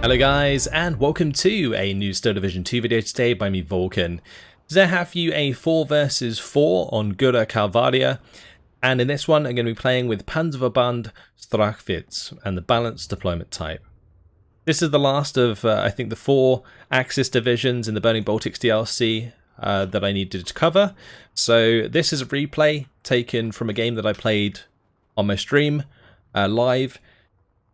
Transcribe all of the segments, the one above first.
Hello guys, and welcome to a new Steel Division 2 video today by me, Vulcan. Today I have for you a 4 versus 4 on Gora Kalwaria, and in this one I'm going to be playing with Panzerverband Strachwitz and the balanced deployment type. This is the last of, I think, the 4 Axis divisions in the Burning Baltics DLC that I needed to cover. So this is a replay taken from a game that I played on my stream live.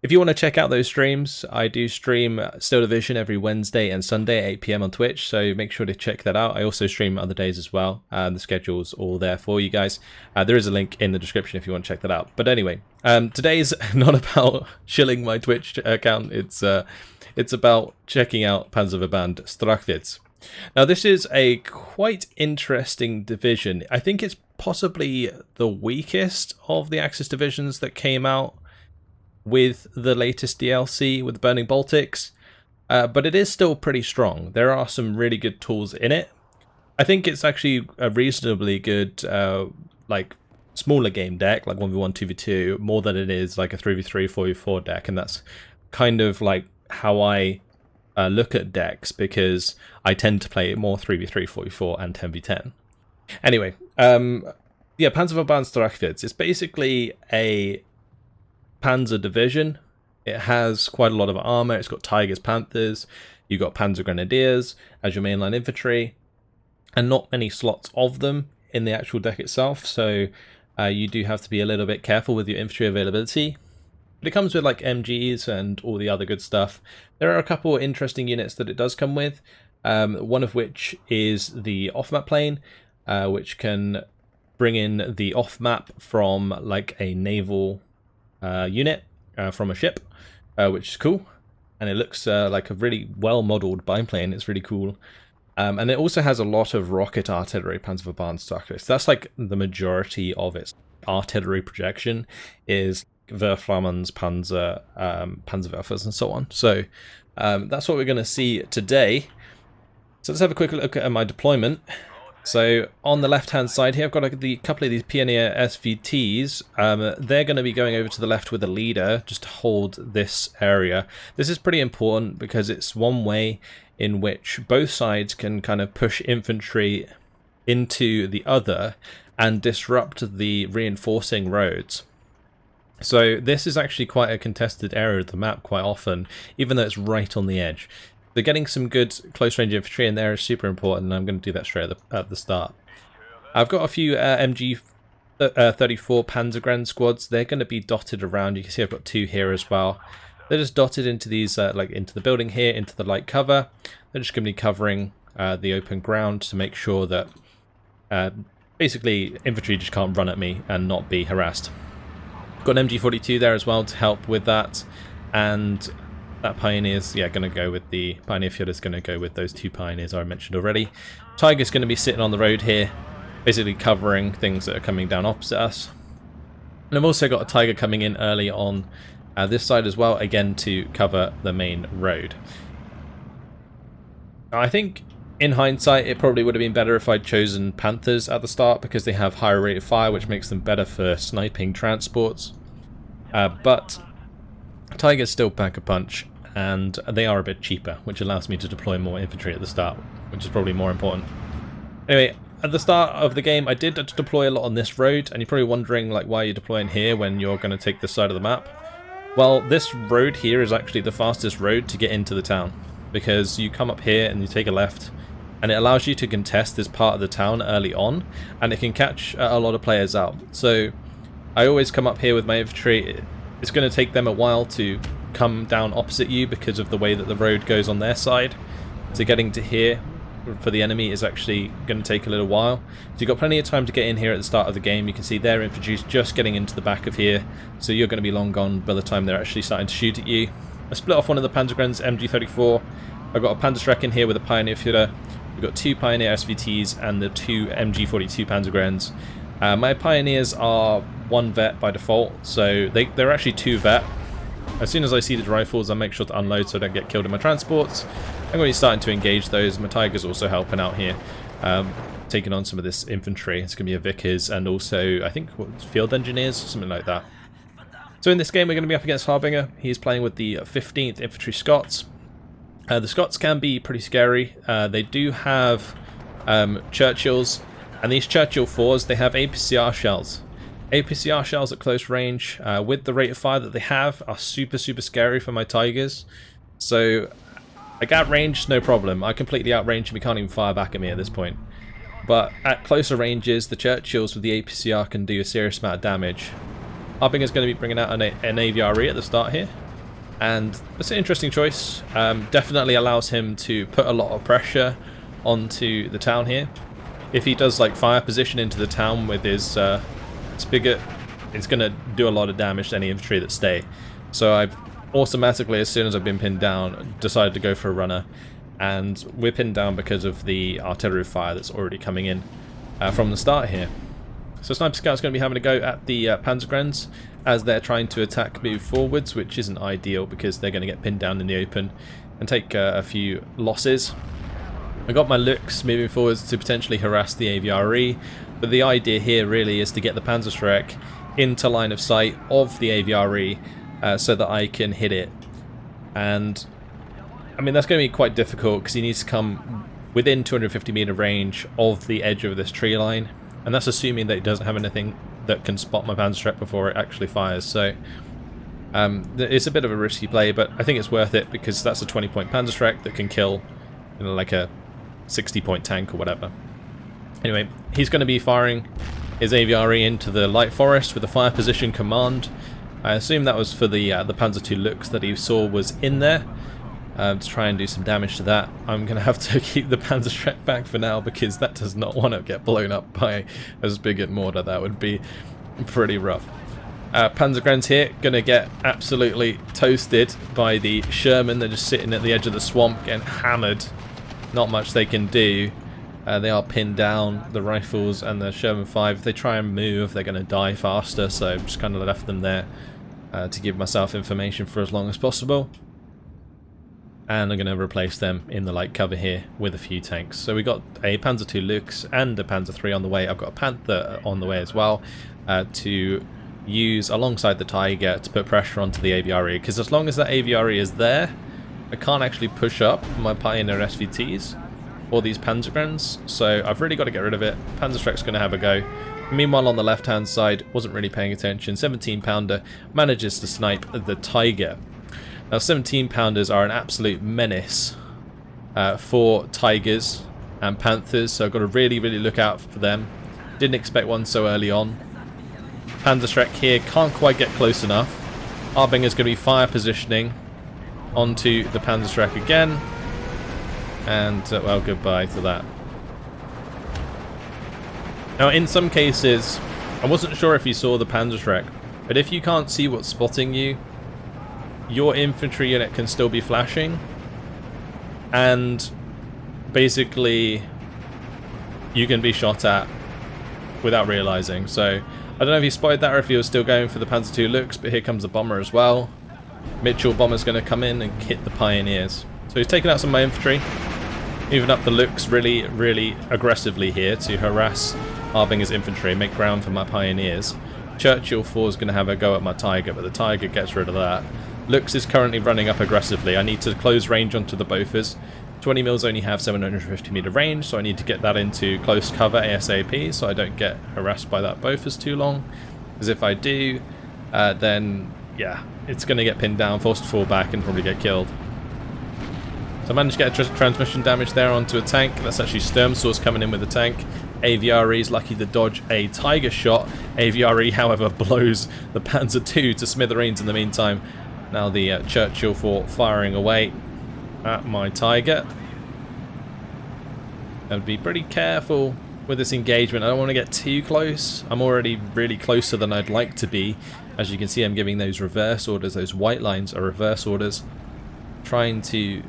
If you want to check out those streams, I do stream Steel Division every Wednesday and Sunday at 8 PM on Twitch, so make sure to check that out. I also stream other days as well. The schedule's all there for you guys. There is a link in the description if you want to check that out. But anyway, today's not about shilling my Twitch account. It's about checking out Panzerverband Strachwitz. Now, this is a quite interesting division. I think it's possibly the weakest of the Axis divisions that came out with the latest DLC with Burning Baltics, but it is still pretty strong. There are some really good tools in it. I think it's actually a reasonably good like smaller game deck, like 1v1, 2v2, more than it is like a 3v3, 4v4 deck, and that's kind of like how I look at decks, because I tend to play more 3v3, 4v4, and 10v10. Anyway, yeah, Panzerverband Strachwitz is basically a Panzer division. It has quite a lot of armor. It's got Tigers, Panthers. You've got Panzer Grenadiers as your mainline infantry, and not many slots of them in the actual deck itself. So you do have to be a little bit careful with your infantry availability. But it comes with like MGs and all the other good stuff. There are a couple of interesting units that it does come with. One of which is the off-map plane, which can bring in the off-map from like a naval unit from a ship, which is cool, and it looks like a really well modeled biplane. It's really cool, and it also has a lot of rocket artillery. Panzerverband Strachwitz, that's like the majority of its artillery projection is Werflammens, Panzerwerfers, and so on. So that's what we're going to see today. So let's have a quick look at my deployment. So on the left hand side here, I've got a couple of these Pioneer SVTs. They're going to be going over to the left with a leader just to hold this area. This is pretty important because it's one way in which both sides can kind of push infantry into the other and disrupt the reinforcing roads. So this is actually quite a contested area of the map quite often, even though it's right on the edge. So getting some good close-range infantry in there is super important, and I'm going to do that straight at the start. I've got a few MG 34 Panzergren squads. They're going to be dotted around. You can see I've got 2 here as well. They're just dotted into these, like into the building here, into the light cover. They're just going to be covering the open ground to make sure that basically infantry just can't run at me and not be harassed. Got an MG42 there as well to help with that, and that Pioneer's, yeah, going to go with the Pioneer Fielder's going to go with those 2 Pioneers I mentioned already. Tiger's going to be sitting on the road here, basically covering things that are coming down opposite us. And I've also got a Tiger coming in early on this side as well, again to cover the main road. Now, I think in hindsight it probably would have been better if I'd chosen Panthers at the start, because they have higher rate of fire, which makes them better for sniping transports. But Tigers still pack a punch, and they are a bit cheaper, which allows me to deploy more infantry at the start, which is probably more important. Anyway, at the start of the game I did deploy a lot on this road, and you're probably wondering like why you're deploying here when you're going to take this side of the map. Well, this road here is actually the fastest road to get into the town, because you come up here and you take a left, and it allows you to contest this part of the town early on, and it can catch a lot of players out. So I always come up here with my infantry. It's going to take them a while to come down opposite you because of the way that the road goes on their side. So getting to here for the enemy is actually going to take a little while. So you've got plenty of time to get in here at the start of the game. You can see their infantry's just getting into the back of here, so you're going to be long gone by the time they're actually starting to shoot at you. I split off one of the Panzergrens, MG34. I've got a Panzerschreck in here with a Pioneer Führer. We've got 2 Pioneer SVTs and the 2 MG42 Panzergrens. My Pioneers are 1 vet by default, so they're actually 2 vet. As soon as I see the rifles, I make sure to unload so I don't get killed in my transports. I'm going to be starting to engage those. My Tiger's also helping out here, taking on some of this infantry. It's going to be a Vickers and also, I think, field engineers, something like that. So in this game, we're going to be up against Harbinger. He's playing with the 15th Infantry Scots. The Scots can be pretty scary. They do have Churchills, and these Churchill 4s, they have APCR shells. APCR shells at close range, with the rate of fire that they have, are super scary for my Tigers. So, like at range, no problem. I completely outrange them, he can't even fire back at me at this point. But at closer ranges, the Churchills with the APCR can do a serious amount of damage. Harbinger's going to be bringing out an AVRE at the start here. And it's an interesting choice. Definitely allows him to put a lot of pressure onto the town here. If he does like fire position into the town with his spigot, it's going to do a lot of damage to any infantry that stay. So I've automatically, as soon as I've been pinned down, decided to go for a runner. And we're pinned down because of the artillery fire that's already coming in from the start here. So Sniper Scout's going to be having a go at the Panzerverband as they're trying to attack move forwards, which isn't ideal because they're going to get pinned down in the open and take a few losses. I got my looks moving forwards to potentially harass the AVRE, but the idea here really is to get the Panzerschreck into line of sight of the AVRE so that I can hit it. And I mean, that's going to be quite difficult because he needs to come within 250 meter range of the edge of this tree line. And that's assuming that it doesn't have anything that can spot my Panzerschreck before it actually fires. So it's a bit of a risky play, but I think it's worth it because that's a 20-point Panzerschreck that can kill, you know, like a 60-point tank or whatever. Anyway, he's going to be firing his AVRE into the light forest with a fire position command. I assume that was for the Panzer II looks that he saw was in there. To try and do some damage to that. I'm going to have to keep the Panzerschreck back for now because that does not want to get blown up by a spigot mortar. That would be pretty rough. Panzerverband's here, going to get absolutely toasted by the Sherman. They're just sitting at the edge of the swamp getting hammered. Not much they can do. They are pinned down, the rifles and the Sherman 5. If they try and move, they're going to die faster, so I've just kind of left them there to give myself information for as long as possible. And I'm going to replace them in the light cover here with a few tanks. So we got a Panzer II Lux and a Panzer III on the way. I've got a Panther on the way as well to use alongside the Tiger to put pressure onto the AVRE. Because as long as that AVRE is there, I can't actually push up my Pioneer SVTs or these Panzerverband. So I've really got to get rid of it. Panzerschreck's going to have a go. Meanwhile, on the left-hand side, wasn't really paying attention. 17-pounder manages to snipe the Tiger. Now 17-pounders are an absolute menace for Tigers and Panthers, so I've got to really look out for them. Didn't expect one so early on. Panzerschreck here can't quite get close enough. Harbinger's going to be fire positioning onto the Panzerschreck again. And, well, goodbye to that. Now in some cases, I wasn't sure if you saw the Panzerschreck, but if you can't see what's spotting you, your infantry unit can still be flashing, and basically you can be shot at without realizing. So I don't know if he spotted that or if he was still going for the Panzer II Lux, but here comes the bomber as well. Mitchell bomber's going to come in and hit the Pioneers. So he's taking out some of my infantry, moving up the Lux really aggressively here to harass Harbinger's infantry, make ground for my Pioneers. Churchill 4 is going to have a go at my Tiger, but the Tiger gets rid of that. Lux is currently running up aggressively. I need to close range onto the Bofors. 20 mils only have 750 meter range, so I need to get that into close cover ASAP so I don't get harassed by that Bofors too long. Because if I do, then yeah, it's going to get pinned down, forced to fall back and probably get killed. So I managed to get a transmission damage there onto a tank. That's actually Sturmsource coming in with the tank. AVRE is lucky to dodge a Tiger shot. AVRE, however, blows the Panzer II to smithereens in the meantime. Now the Churchill 4 firing away at my Tiger. I'll be pretty careful with this engagement. I don't want to get too close. I'm already really closer than I'd like to be. As you can see, I'm giving those reverse orders. Those white lines are reverse orders. Trying to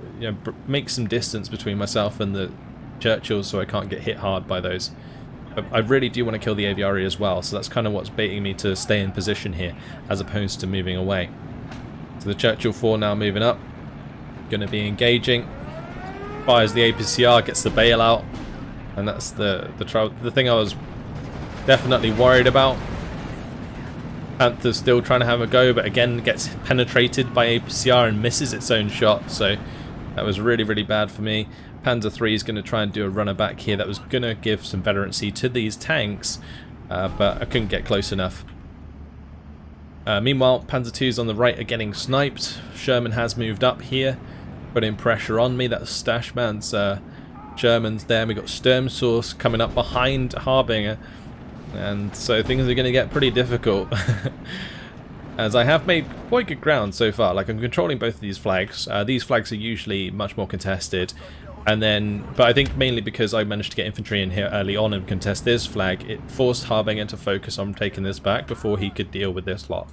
make some distance between myself and the Churchills so I can't get hit hard by those. But I really do want to kill the AVRE as well, so that's kind of what's baiting me to stay in position here as opposed to moving away. So the Churchill 4 now moving up, going to be engaging, fires the APCR, gets the bailout, and that's the thing I was definitely worried about. Panther's still trying to have a go, but again gets penetrated by APCR and misses its own shot, so That was really, really bad for me. Panzer III is going to try and do a runner back here. That was going to give some veterancy to these tanks, but I couldn't get close enough. Meanwhile, Panzer II's on the right are getting sniped. Sherman has moved up here, putting pressure on me. That's Stashman's Germans there. We got Sturmsource coming up behind Harbinger, and so things are going to get pretty difficult. As I have made quite good ground so far. Like, I'm controlling both of these flags. These flags are usually much more contested, and then, but I think mainly because I managed to get infantry in here early on and contest this flag, it forced Harbinger to focus on taking this back before he could deal with this lot.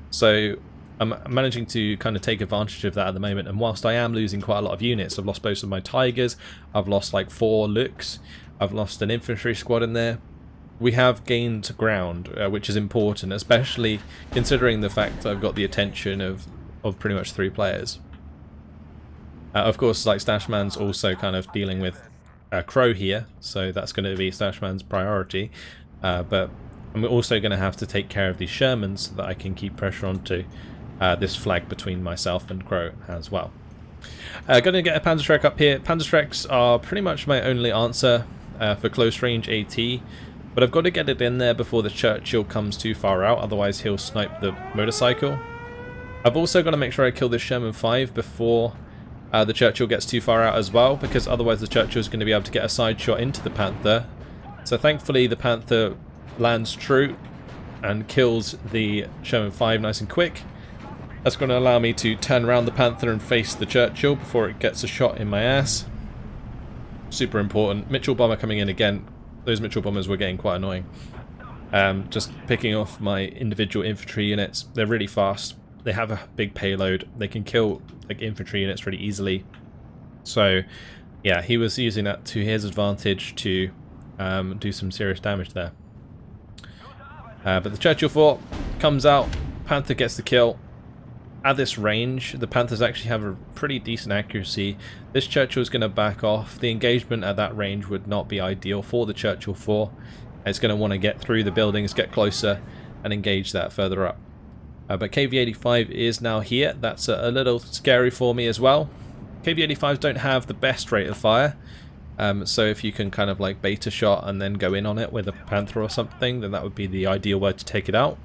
So I'm managing to kind of take advantage of that at the moment, and whilst I am losing quite a lot of units, I've lost both of my Tigers, I've lost like 4 Looks, I've lost an infantry squad in there. We have gained ground, which is important, especially considering the fact that I've got the attention of pretty much 3 players. Of course, like, Stashman's also kind of dealing with Crow here, so that's going to be Stashman's priority. But I'm also going to have to take care of these Shermans so that I can keep pressure onto this flag between myself and Crow as well. Going to get a Panzerschreck up here. Panzerschrecks are pretty much my only answer for close range AT. But I've got to get it in there before the Churchill comes too far out, otherwise he'll snipe the motorcycle. I've also got to make sure I kill this Sherman 5 before the Churchill gets too far out as well, because otherwise the Churchill is going to be able to get a side shot into the Panther. So thankfully the Panther lands true and kills the Sherman 5 nice and quick. That's going to allow me to turn around the Panther and face the Churchill before it gets a shot in my ass. Super important. Mitchell Bomber coming in again. Those Mitchell Bombers were getting quite annoying. Just picking off my individual infantry units. They're really fast. They have a big payload. They can kill like infantry units really easily. So yeah, he was using that to his advantage to do some serious damage there. But the Churchill Fort comes out. Panther gets the kill. At this range, the Panthers actually have a pretty decent accuracy. This Churchill is going to back off. The engagement at that range would not be ideal for the Churchill 4. It's going to want to get through the buildings, get closer, and engage that further up. But KV-85 is now here. That's a little scary for me as well. KV-85s don't have the best rate of fire. So if you can kind of like bait a shot and then go in on it with a Panther or something, then that would be the ideal way to take it out.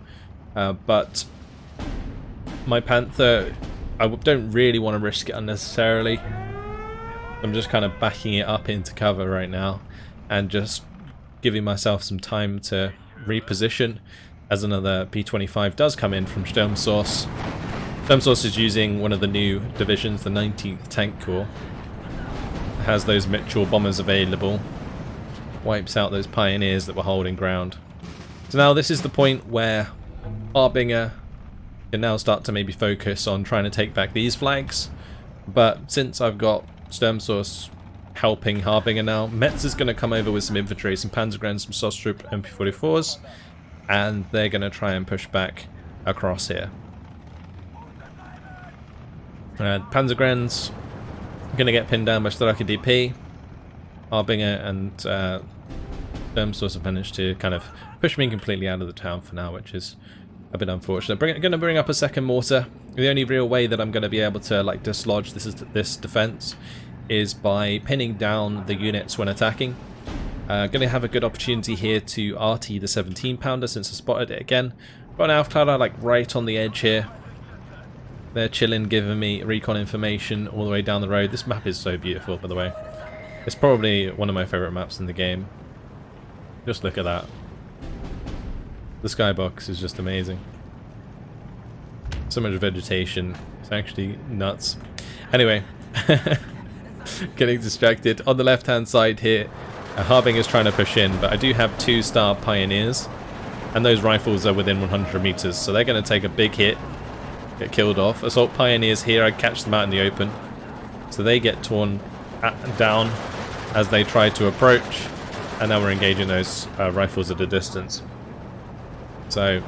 But my Panther, I don't really want to risk it unnecessarily. I'm just kind of backing it up into cover right now and just giving myself some time to reposition as another P-25 does come in from Sturmsource. Sturmsource is using one of the new divisions, the 19th Tank Corps. It has those Mitchell bombers available. Wipes out those pioneers that were holding ground. So now this is the point where Harbinger can now start to maybe focus on trying to take back these flags. But since I've got Sturmsource helping Harbinger now, Metz is going to come over with some infantry, some Panzergrenz, some Sostrup MP44s, and they're going to try and push back across here. Panzergrenz going to get pinned down by Straka DP. Harbinger and Sturmsource have managed to kind of push me completely out of the town for now, which is a bit unfortunate. Going to bring up a second mortar. The only real way that I'm going to be able to like dislodge this defense is by pinning down the units when attacking. Going to have a good opportunity here to RT the 17 pounder since I spotted it again. Got an Alpha Cloud like right on the edge here. They're chilling, giving me recon information all the way down the road. This map is so beautiful, by the way. It's probably one of my favourite maps in the game. Just look at that. The skybox is just amazing. So much vegetation. It's actually nuts. Anyway, getting distracted. On the left-hand side here, Harbing is trying to push in, but I do have 2-star Pioneers, and those rifles are within 100 meters, so they're going to take a big hit, get killed off. Assault Pioneers here, I catch them out in the open, so they get torn down as they try to approach, and now we're engaging those rifles at a distance. So,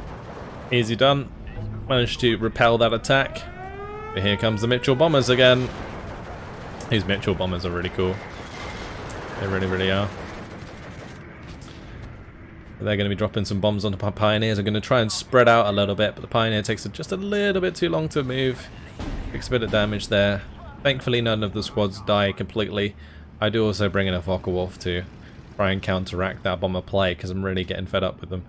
easy done. Managed to repel that attack. But here comes the Mitchell Bombers again. These Mitchell Bombers are really cool. They really, really are. They're going to be dropping some bombs onto Pioneers. I'm going to try and spread out a little bit, but the Pioneer takes just a little bit too long to move. Takes a bit of damage there. Thankfully none of the squads die completely. I do also bring in a Focke-Wulf to try and counteract that bomber play because I'm really getting fed up with them.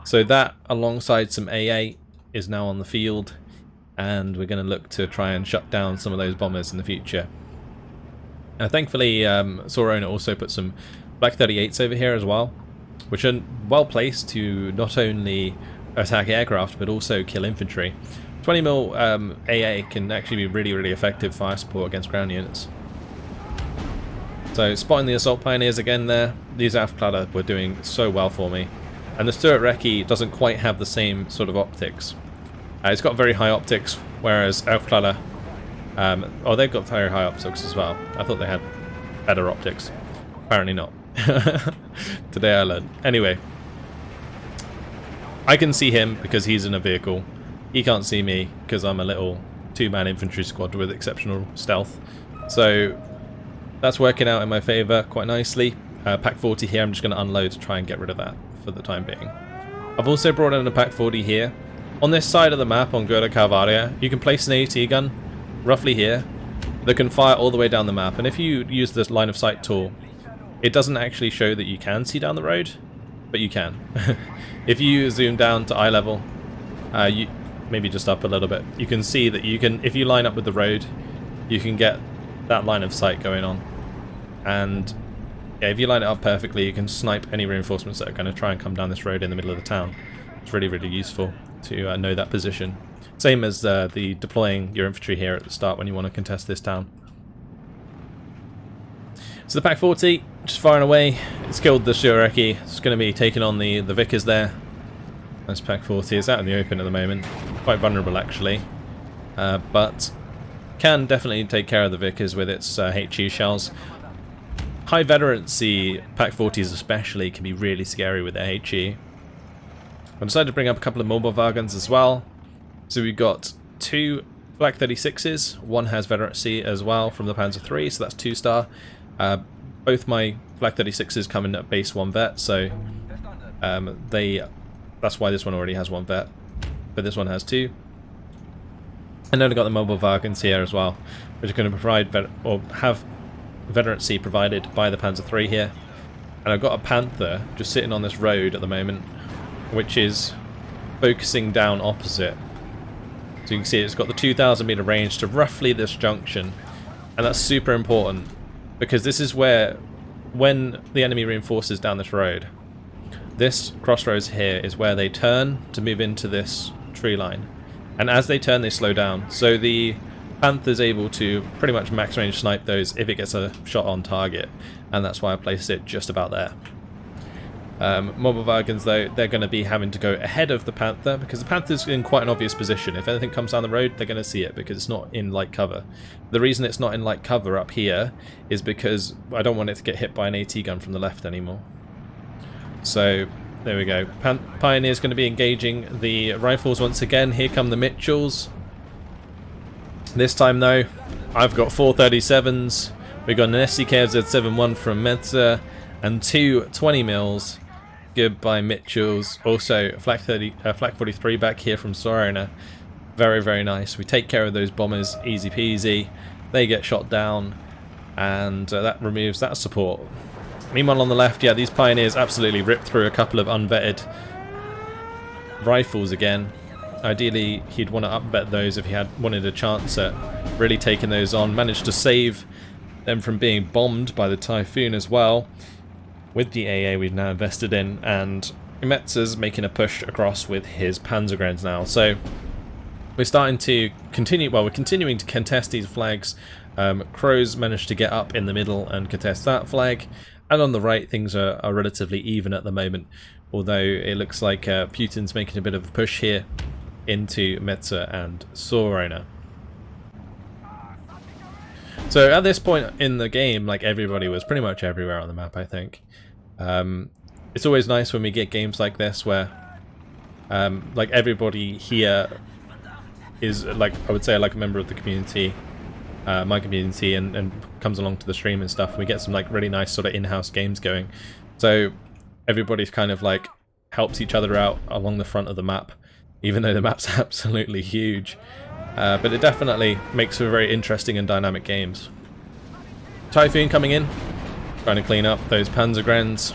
So that, alongside some AA, is now on the field, and we're going to look to try and shut down some of those bombers in the future. Thankfully, Sorona also put some Black 38s over here as well, which are well placed to not only attack aircraft but also kill infantry. 20mm AA can actually be really, really effective fire support against ground units. So spotting the assault pioneers again there. These Afklader were doing so well for me. And the Stuart Recce doesn't quite have the same sort of optics. It's got very high optics, whereas Afklader, oh, they've got very high optics as well. I thought they had better optics. Apparently not. Today I learned. Anyway, I can see him because he's in a vehicle. He can't see me because I'm a little two-man infantry squad with exceptional stealth. So that's working out in my favour quite nicely. Pack 40 here, I'm just going to unload to try and get rid of that for the time being. I've also brought in a Pack 40 here. On this side of the map, on Gora Kalwaria, you can place an AT gun roughly here that can fire all the way down the map. And if you use this line of sight tool, it doesn't actually show that you can see down the road, but you can. If you zoom down to eye level, maybe just up a little bit, you can see that you can, if you line up with the road, you can get that line of sight going on. And yeah, if you line it up perfectly, you can snipe any reinforcements that are going to try and come down this road in the middle of the town. It's really, really useful to know that position. Same as the deploying your infantry here at the start when you want to contest this town. So the Pack 40, just firing away. It's killed the Stuart Recce. It's going to be taking on the Vickers there. That's Pack 40. It's out in the open at the moment. Quite vulnerable actually. But can definitely take care of the Vickers with its HE shells. High veterancy Pack 40s especially can be really scary with their HE. I decided to bring up a couple of mobile wagons as well. So we've got two Black 36s. One has veterancy as well from the Panzer III, so that's 2-star. Both my Black 36s come in at base 1 vet, so that's why this one already has 1 vet, but this one has 2. And then I've got the mobile wagons here as well, which are going to provide have veterancy provided by the Panzer III here. And I've got a Panther just sitting on this road at the moment, which is focusing down opposite. So you can see it's got the 2,000 meter range to roughly this junction, and that's super important because this is where, when the enemy reinforces down this road, this crossroads here is where they turn to move into this tree line, and as they turn they slow down, so the Panther's able to pretty much max range snipe those if it gets a shot on target, and that's why I placed it just about there. Mobile wagons though, they're going to be having to go ahead of the Panther because the Panther's in quite an obvious position. If anything comes down the road, they're going to see it because it's not in light cover. The reason it's not in light cover up here is because I don't want it to get hit by an AT gun from the left anymore. So there we go. Pioneer's going to be engaging the rifles once again. Here come the Mitchells. This time though, I've got 4 37s. We've got an SCKFZ-71 from Metzer and 2 20mm. Good by Mitchells. Also, Flak 43 back here from Sorona. Very, very nice. We take care of those bombers, easy peasy. They get shot down, and that removes that support. Meanwhile, on the left, yeah, these Pioneers absolutely ripped through a couple of unvetted rifles again. Ideally, he'd want to upvet those if he had wanted a chance at really taking those on. Managed to save them from being bombed by the Typhoon as well. With the AA we've now invested in, and Metzer's making a push across with his Panzergrens now. So we're starting to continue, well, we're continuing to contest these flags. Crows managed to get up in the middle and contest that flag, and on the right things are relatively even at the moment, although it looks like Putin's making a bit of a push here into Metzer and Sorona. So at this point in the game, like, everybody was pretty much everywhere on the map, I think. It's always nice when we get games like this where like everybody here is, like, I would say, like a member of the community, my community, and comes along to the stream and stuff. We get some like really nice sort of in-house games going. So everybody's kind of like helps each other out along the front of the map, even though the map's absolutely huge. But it definitely makes for very interesting and dynamic games. Typhoon coming in, trying to clean up those Panzergrens.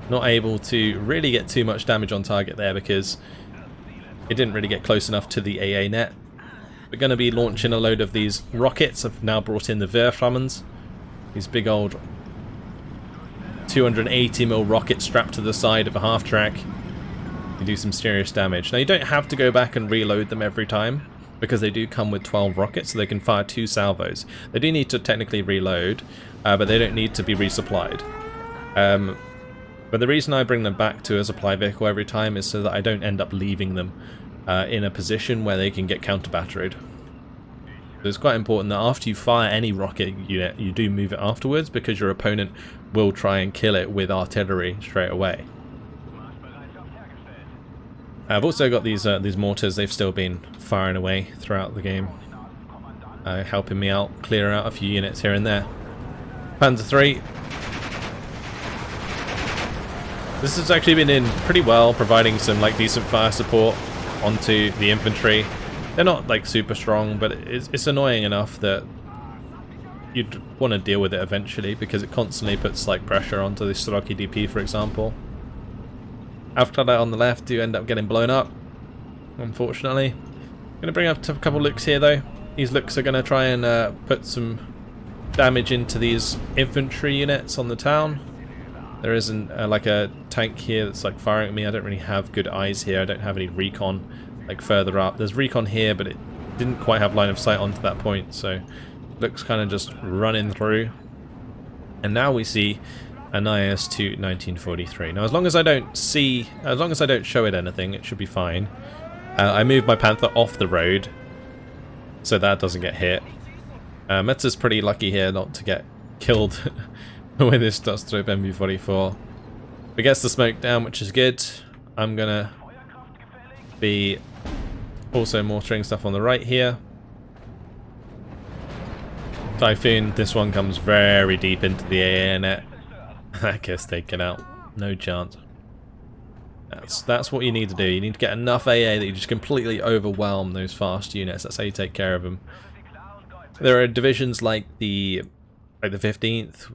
Not able to really get too much damage on target there because it didn't really get close enough to the AA net. We're going to be launching a load of these rockets. I've now brought in the Wehrflammens, these big old 280mm rockets strapped to the side of a half-track. They do some serious damage. Now you don't have to go back and reload them every time, because they do come with 12 rockets, so they can fire 2 salvos. They do need to technically reload, but they don't need to be resupplied. But the reason I bring them back to a supply vehicle every time is so that I don't end up leaving them in a position where they can get counter-batteried. So it's quite important that after you fire any rocket unit, you do move it afterwards, because your opponent will try and kill it with artillery straight away. I've also got these mortars. They've still been firing away throughout the game, helping me out, clear out a few units here and there. Panzer III. This has actually been in pretty well, providing some like decent fire support onto the infantry. They're not like super strong, but it's annoying enough that you'd want to deal with it eventually, because it constantly puts like pressure onto the Sroki DP, for example. Afterlight on the left do end up getting blown up, unfortunately. I'm going to bring up a couple looks here though. These looks are going to try and put some damage into these infantry units on the town. There isn't like a tank here that's like firing at me. I don't really have good eyes here. I don't have any recon like further up. There's recon here, but it didn't quite have line of sight onto that point, so looks kind of just running through. And now we see an IS-2 1943. Now as long as I don't show it anything, it should be fine. I moved my Panther off the road so that doesn't get hit. Metza's pretty lucky here not to get killed with this Duststrip MV44. It gets the smoke down, which is good. I'm gonna be also mortaring stuff on the right here. Typhoon, this one comes very deep into the AA net. That gets taken out. No chance. That's what you need to do. You need to get enough AA that you just completely overwhelm those fast units. That's how you take care of them. There are divisions like the 15th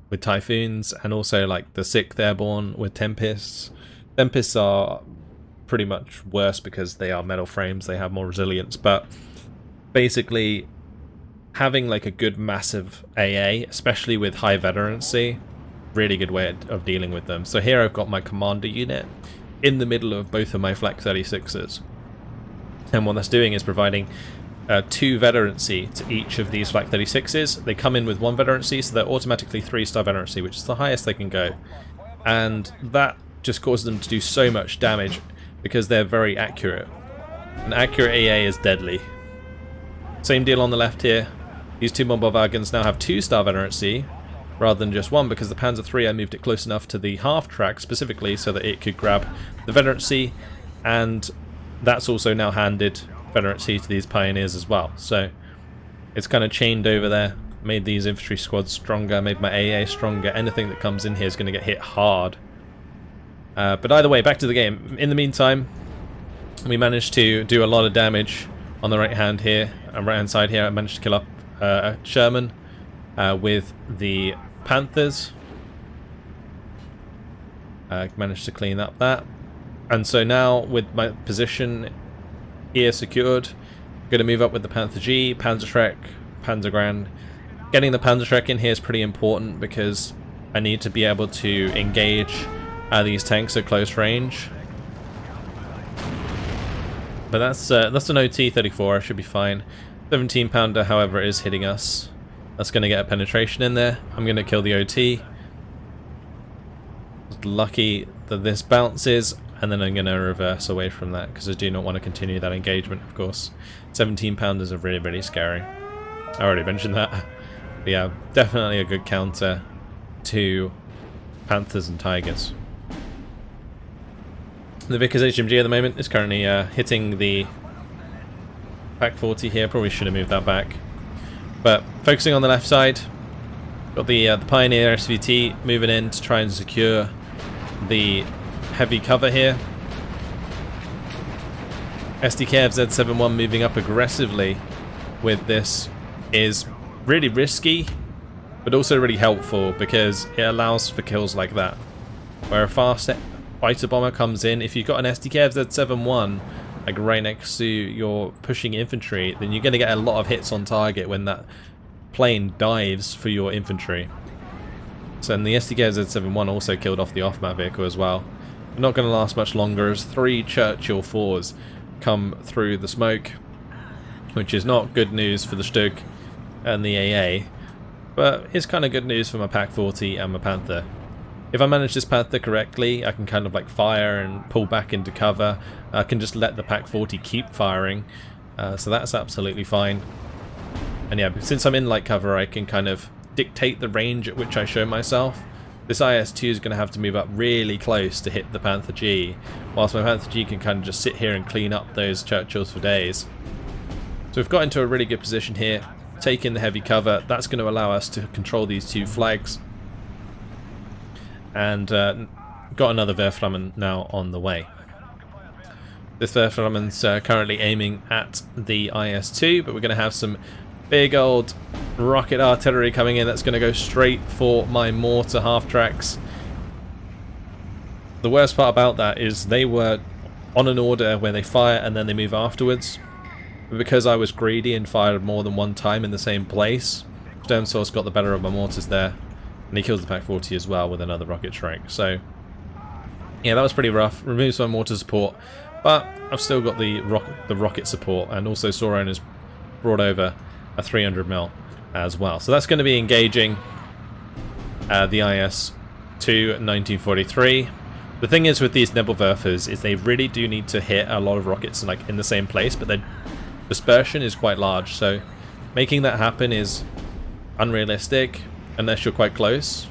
with Typhoons, and also like the 6th Airborne with Tempests. Tempests are pretty much worse because they are metal frames. They have more resilience, but basically having like a good massive AA, especially with high veterancy, really good way of dealing with them. So here I've got my commander unit in the middle of both of my Flak 36s, and what that's doing is providing 2 veterancy to each of these Flak 36s. They come in with 1 veterancy, so they're automatically 3-star veterancy, which is the highest they can go, and that just causes them to do so much damage because they're very accurate. An accurate AA is deadly. Same deal on the left here. These 2 Bomberwagons now have 2-star veterancy rather than just 1, because the Panzer III, I moved it close enough to the half-track specifically so that it could grab the veterancy, and that's also now handed veterancy to these Pioneers as well. So it's kind of chained over there, made these infantry squads stronger, made my AA stronger. Anything that comes in here is going to get hit hard. But either way, back to the game. In the meantime, we managed to do a lot of damage on the right hand here, right hand side here. I managed to kill up a Sherman with the Panthers. Managed to clean up that. And so now with my position here secured, I'm going to move up with the Panther G, Panzerschreck, Panzergrand. Getting the Panzerschreck in here is pretty important because I need to be able to engage these tanks at close range. But that's an OT-34, I should be fine. 17 pounder, however, is hitting us. That's going to get a penetration in there. I'm going to kill the OT. Lucky that this bounces, and then I'm going to reverse away from that because I do not want to continue that engagement, of course. 17 pounders are really, really scary. I already mentioned that. But yeah, definitely a good counter to Panthers and Tigers. The Vickers HMG at the moment is currently hitting the Pack 40 here. Probably should have moved that back. But focusing on the left side, got the Pioneer SVT moving in to try and secure the heavy cover here. SDK of Z71 moving up aggressively with this is really risky, but also really helpful because it allows for kills like that. Where a fast fighter bomber comes in, if you've got an SDK of Z71 like right next to your pushing infantry, then you're going to get a lot of hits on target when that plane dives for your infantry. So and the SDK of Z71 also killed off the off-map vehicle as well. Not going to last much longer as 3 Churchill 4s come through the smoke, which is not good news for the Stug and the AA, but it's kind of good news for my Pak 40 and my Panther. If I manage this Panther correctly, I can kind of like fire and pull back into cover. I can just let the Pak 40 keep firing, so that's absolutely fine. And yeah, since I'm in light cover, I can kind of dictate the range at which I show myself. This IS-2 is going to have to move up really close to hit the Panther G, whilst my Panther G can kind of just sit here and clean up those Churchills for days. So we've got into a really good position here, taking the heavy cover. That's going to allow us to control these 2 flags. And got another Werflammen now on the way. This Werflammen's currently aiming at the IS-2, but we're going to have some big old rocket artillery coming in. That's going to go straight for my mortar half-tracks. The worst part about that is they were on an order where they fire and then they move afterwards. But because I was greedy and fired more than one time in the same place, Sturmsource got the better of my mortars there. And he kills the Pak 40 as well with another rocket strike. So, yeah, that was pretty rough. Removes my mortar support, but I've still got the rocket support, and also Sauron has brought over a 300mm as well. So that's going to be engaging the IS-2 1943. The thing is with these Nebelwerfers is they really do need to hit a lot of rockets like in the same place, but their dispersion is quite large. So making that happen is unrealistic unless you're quite close.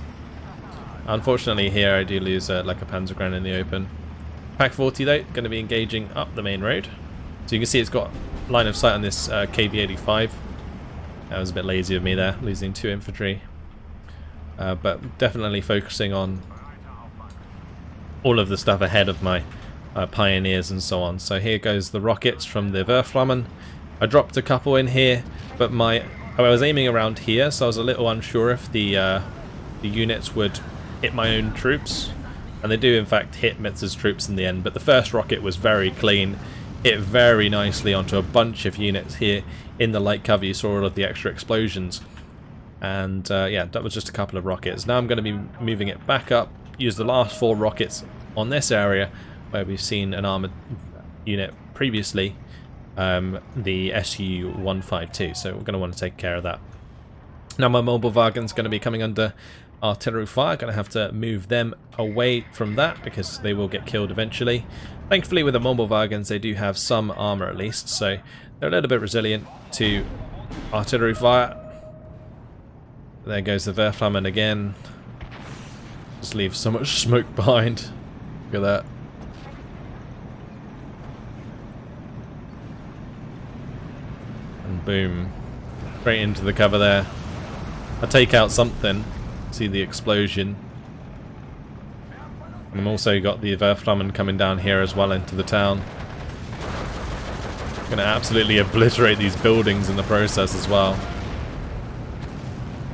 Unfortunately here I do lose like a Panzerverband in the open. Pak 40 though, going to be engaging up the main road. So you can see it's got line of sight on this KV-85. That was a bit lazy of me there, losing 2 infantry. But definitely focusing on all of the stuff ahead of my pioneers and so on. So here goes the rockets from the Werflammen. I dropped a couple in here, but I was aiming around here, so I was a little unsure if the units would hit my own troops. And they do in fact hit Metzer's troops in the end, but the first rocket was very clean. Hit very nicely onto a bunch of units here in the light cover. You saw all of the extra explosions. And yeah, that was just a couple of rockets. Now I'm going to be moving it back up, use the last 4 rockets on this area where we've seen an armoured unit previously. The Su-152, so we're going to want to take care of that. Now my mobile wagon's going to be coming under artillery fire. Going to have to move them away from that because they will get killed eventually. Thankfully with the mobile wagons they do have some armour at least, so they're a little bit resilient to artillery fire. There goes the Werflammen again. Just leave so much smoke behind. Look at that. Boom. Straight into the cover there. I take out something. See the explosion. And I've also got the Werflammen coming down here as well into the town. Gonna absolutely obliterate these buildings in the process as well.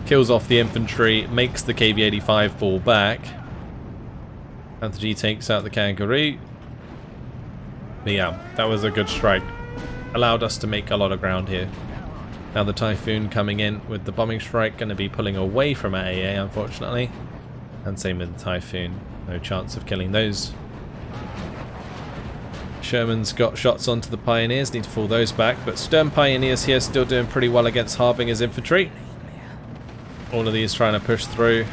Kills off the infantry, makes the KV-85 fall back. Panther G takes out the Kangaroo. But yeah, that was a good strike. Allowed us to make a lot of ground here. Now the Typhoon coming in with the bombing strike, going to be pulling away from our AA unfortunately. And same with the Typhoon, no chance of killing those. Sherman's got shots onto the Pioneers, need to fall those back, but Sturm Pioneers here still doing pretty well against Harbinger's infantry. All of these trying to push through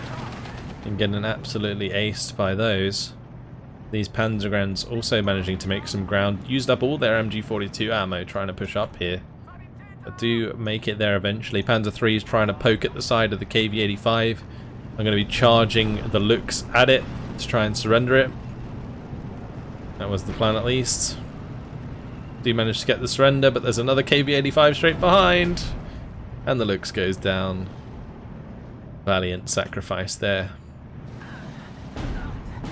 and getting absolutely aced by those. These Panzerverband also managing to make some ground. Used up all their MG42 ammo trying to push up here. But do make it there eventually. Panzer III is trying to poke at the side of the KV-85. I'm going to be charging the Lux at it to try and surrender it. That was the plan at least. Do manage to get the surrender, but there's another KV-85 straight behind. And the Lux goes down. Valiant sacrifice there.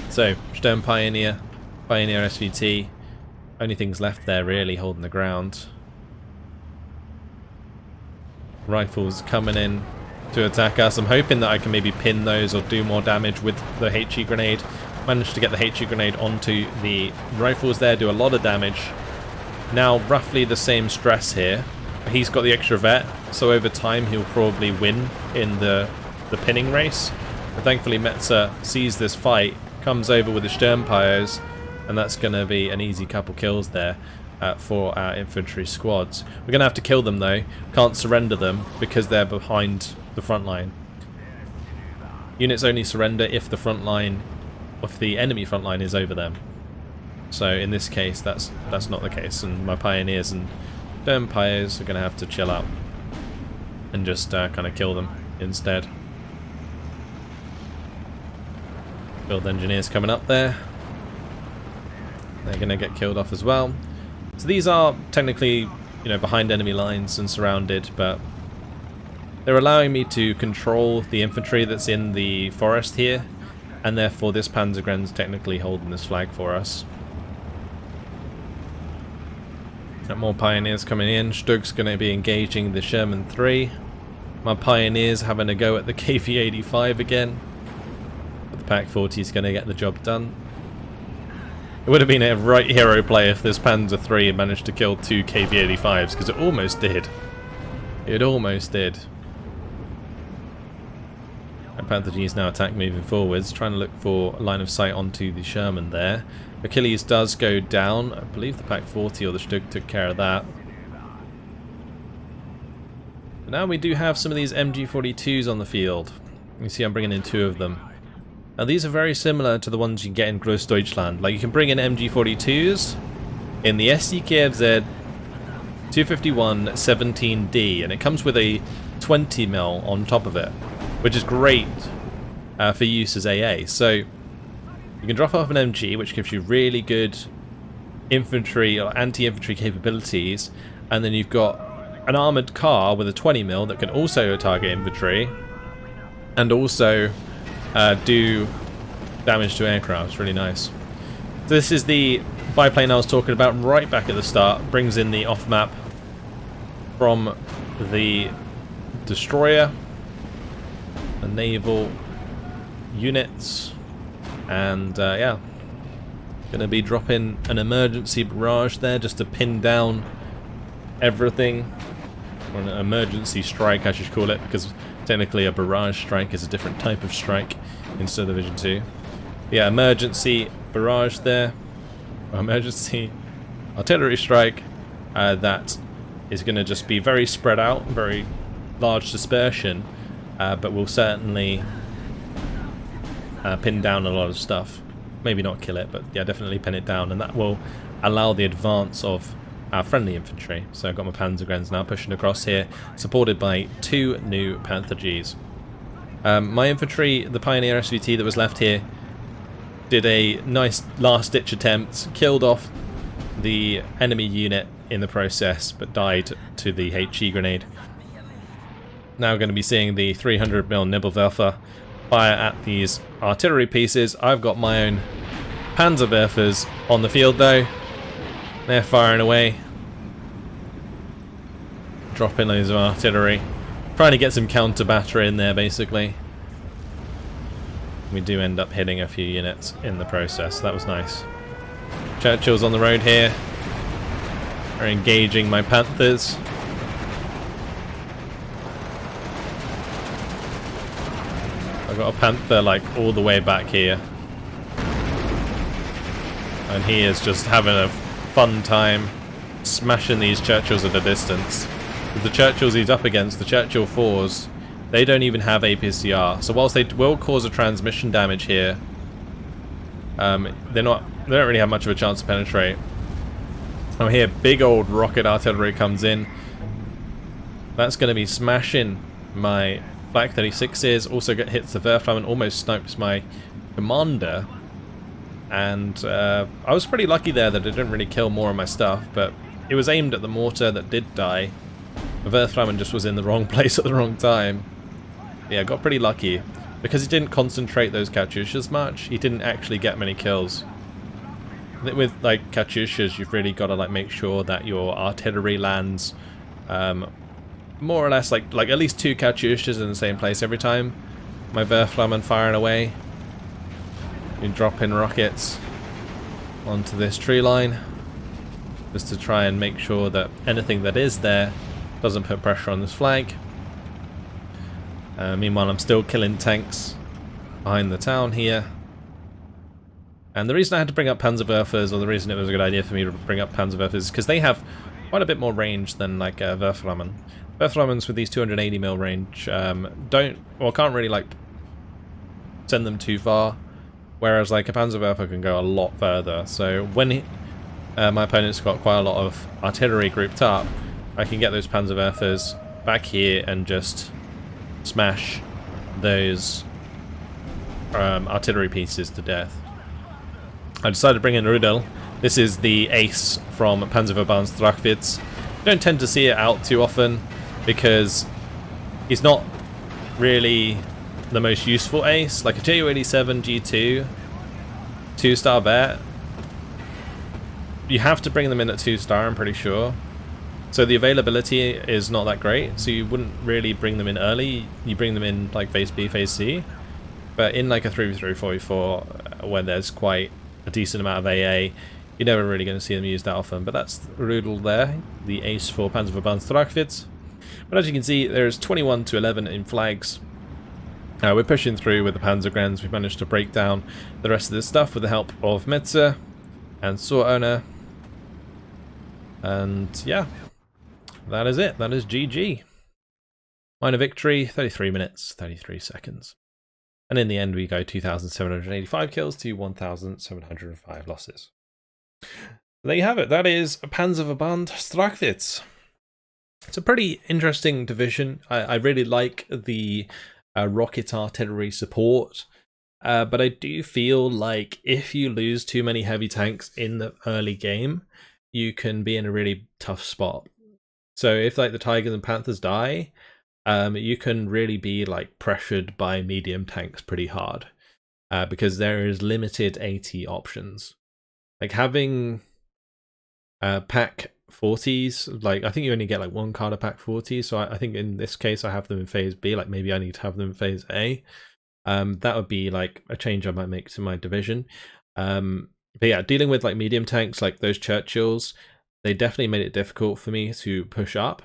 So, Sturm Pioneer, Pioneer SVT, Only things left there really holding the ground. Rifles coming in to attack us. I'm hoping that I can maybe pin those or do more damage with the HE grenade. Managed to get the HE grenade onto the rifles there, do a lot of damage. Now roughly the same stress here. He's got the extra vet, so over time he'll probably win in the pinning race. But thankfully Metzer sees this fight, comes over with the Sturmpires, and that's going to be an easy couple kills there for our infantry squads. We're going to have to kill them though. Can't surrender them because they're behind the front line. Units only surrender if the front line, if the enemy front line is over them. So in this case that's not the case, and my pioneers and Sturmpires are going to have to chill out and just kind of kill them instead. Field engineers coming up there. They're going to get killed off as well. So these are technically, you know, behind enemy lines and surrounded, but they're allowing me to control the infantry that's in the forest here, and therefore this Panzergren's technically holding this flag for us. Got more pioneers coming in. Stug's going to be engaging the Sherman 3. My pioneers having a go at the KV-85 again. But the Pak-40 is going to get the job done. It would have been a right hero play if this Panzer 3 had managed to kill 2 KV-85s, because it almost did. It almost did. And Panther G is now attack moving forwards, trying to look for a line of sight onto the Sherman there. Achilles does go down. I believe the Pak-40 or the Stug took care of that. But now we do have some of these MG42s on the field. You see I'm bringing in 2 of them. Now these are very similar to the ones you get in Großdeutschland. Like you can bring in MG42s in the SDKFZ 251 17D, and it comes with a 20mm on top of it, which is great for use as AA. So you can drop off an MG, which gives you really good infantry or anti-infantry capabilities, and then you've got an armoured car with a 20mm that can also target infantry and also do damage to aircraft. It's really nice. So this is the biplane I was talking about right back at the start. Brings in the off-map from the destroyer, the naval units, and yeah, gonna be dropping an emergency barrage there just to pin down everything, or an emergency strike I should call it, because technically a barrage strike is a different type of strike in Steel Division 2. Yeah, emergency barrage there, or emergency artillery strike that is going to just be very spread out, very large dispersion, but will certainly pin down a lot of stuff. Maybe not kill it, but yeah, definitely pin it down, and that will allow the advance of our friendly infantry. So I've got my Panzergrens now pushing across here, supported by 2 new Panther Gs. My infantry, the Pioneer SVT that was left here, did a nice last-ditch attempt, killed off the enemy unit in the process, but died to the HE grenade. Now going to be seeing the 300mm Nibelwerfer fire at these artillery pieces. I've got my own Panzerwerfers on the field though. They're firing away, dropping loads of artillery, trying to get some counter battery in there basically. We do end up hitting a few units in the process, so that was nice. Churchill's on the road here, are engaging my Panthers. I've got a Panther like all the way back here, and he is just having a fun time smashing these Churchills at a distance. With the Churchills he's up against, the Churchill 4s, they don't even have APCR. So whilst they will cause a transmission damage here, they don't really have much of a chance to penetrate. Oh, here, big old rocket artillery comes in. That's going to be smashing my Flak 36s. Also hits the Werfraum and almost snipes my commander. And I was pretty lucky there that it didn't really kill more of my stuff, but it was aimed at the mortar that did die. The Werfraum just was in the wrong place at the wrong time. Yeah, got pretty lucky. Because he didn't concentrate those Katyushas much, he didn't actually get many kills. with like Katyushas, you've really got to like make sure that your artillery lands more or less like at least 2 Katyushas in the same place every time. My Werflammen firing away. You drop in rockets onto this tree line just to try and make sure that anything that is there doesn't put pressure on this flag. Meanwhile, I'm still killing tanks behind the town here. And the reason I had to bring up Panzerwerfers, or the reason it was a good idea for me to bring up Panzerwerfers, is because they have quite a bit more range than like Werflammen. Werflammens with these 280mm range can't really like send them too far, whereas like a Panzerwerfer can go a lot further. So when my opponent's got quite a lot of artillery grouped up, I can get those Panzerwerfers back here and just smash those artillery pieces to death. I decided to bring in Rudel. This is the ace from Panzerverband Strachwitz. You don't tend to see it out too often because he's not really the most useful ace. Like a Ju-87 G2 2-star bet, you have to bring them in at 2-star, I'm pretty sure. So the availability is not that great, so you wouldn't really bring them in early. You bring them in like phase B, phase C. But in like a 3v3, 4v4, where there's quite a decent amount of AA, you're never really going to see them used that often. But that's Rudel there, the ace for Panzerverband Strachwitz. But as you can see, there's 21 to 11 in flags. We're pushing through with the Panzergrens. We've managed to break down the rest of this stuff with the help of Metzer and Owner. And yeah, that is it. That is GG. Minor victory, 33 minutes, 33 seconds. And in the end, we go 2,785 kills to 1,705 losses. There you have it. That is Panzerverband Strachwitz. It's a pretty interesting division. I really like the rocket artillery support, but I do feel like if you lose too many heavy tanks in the early game, you can be in a really tough spot. So if like the Tigers and Panthers die, you can really be like pressured by medium tanks pretty hard, because there is limited AT options. Like having pack 40s, like I think you only get like 1 card of pack 40, so I think in this case I have them in phase B, like maybe I need to have them in phase A. That would be like a change I might make to my division. But yeah, dealing with like medium tanks like those Churchills, they definitely made it difficult for me to push up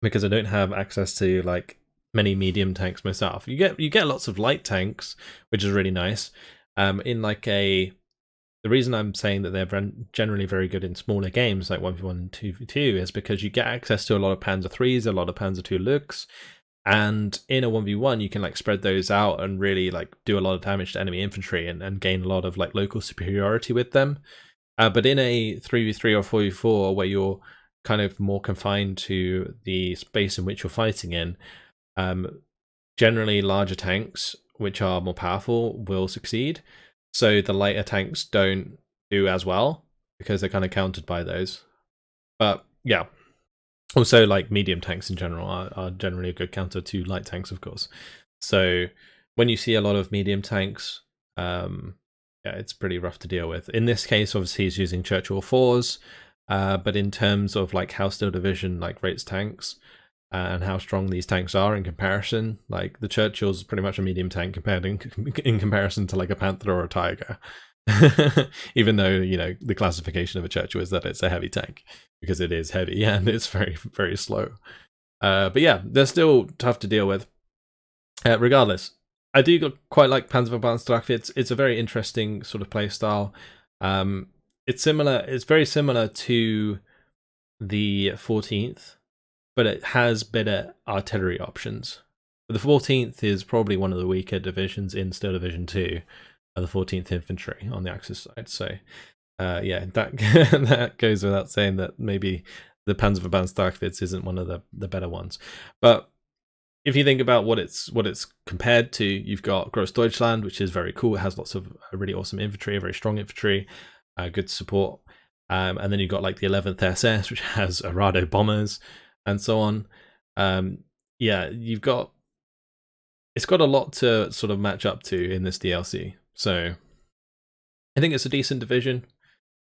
because I don't have access to like many medium tanks myself. You get lots of light tanks, which is really nice. The reason I'm saying that they're generally very good in smaller games like 1v1 and 2v2 is because you get access to a lot of Panzer 3s, a lot of Panzer 2 Lux, and in a 1v1 you can like spread those out and really like do a lot of damage to enemy infantry and gain a lot of like local superiority with them. But in a 3v3 or 4v4 where you're kind of more confined to the space in which you're fighting in, generally larger tanks which are more powerful will succeed. So the lighter tanks don't do as well because they're kind of countered by those. But yeah, also like medium tanks in general are generally a good counter to light tanks, of course. So when you see a lot of medium tanks, yeah, it's pretty rough to deal with. In this case, obviously he's using Churchill 4s, but in terms of like how Steel Division like rates tanks and how strong these tanks are in comparison, like the Churchill's pretty much a medium tank compared in comparison to like a Panther or a Tiger. Even though, you know, the classification of a Churchill is that it's a heavy tank because it is heavy and it's very, very slow. But yeah, they're still tough to deal with. Regardless, I do quite like Panzerverband Strachwitz. It's a very interesting sort of play style. It's very similar to the 14th, but it has better artillery options. The 14th is probably one of the weaker divisions in Steel Division 2, the 14th Infantry on the Axis side. So yeah, that that goes without saying that maybe the Panzerverband Strachwitz isn't one of the better ones. But if you think about what it's compared to, you've got Großdeutschland, which is very cool. It has lots of really awesome infantry, very strong infantry, good support. And then you've got like the 11th SS, which has Arado bombers and so on. Yeah, it's got a lot to sort of match up to in this DLC. So I think it's a decent division.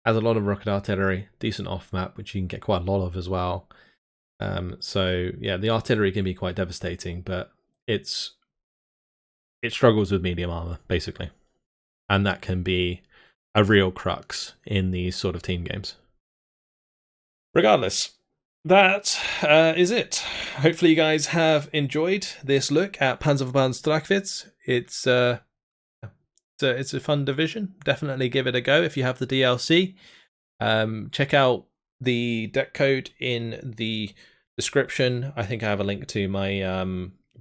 Has a lot of rocket artillery, decent off map, which you can get quite a lot of as well. So yeah, the artillery can be quite devastating, but it struggles with medium armor basically, and that can be a real crux in these sort of team games. Regardless, that is it. Hopefully you guys have enjoyed this look at Panzerverband Strachwitz. It's a fun division. Definitely give it a go if you have the DLC. Check out the deck code in the description. I think I have a link to my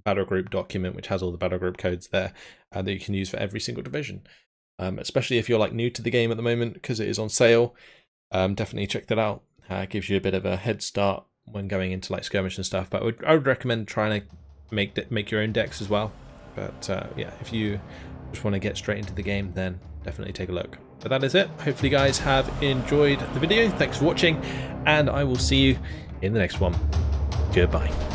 Battlegroup document, which has all the Battlegroup codes there that you can use for every single division. Especially if you're like new to the game at the moment, because it is on sale. Definitely check that out. It gives you a bit of a head start when going into like skirmish and stuff. But I would recommend trying to make your own decks as well. But yeah, if you just want to get straight into the game, then definitely take a look. But that is it. Hopefully you guys have enjoyed the video. Thanks for watching, and I will see you in the next one. Goodbye.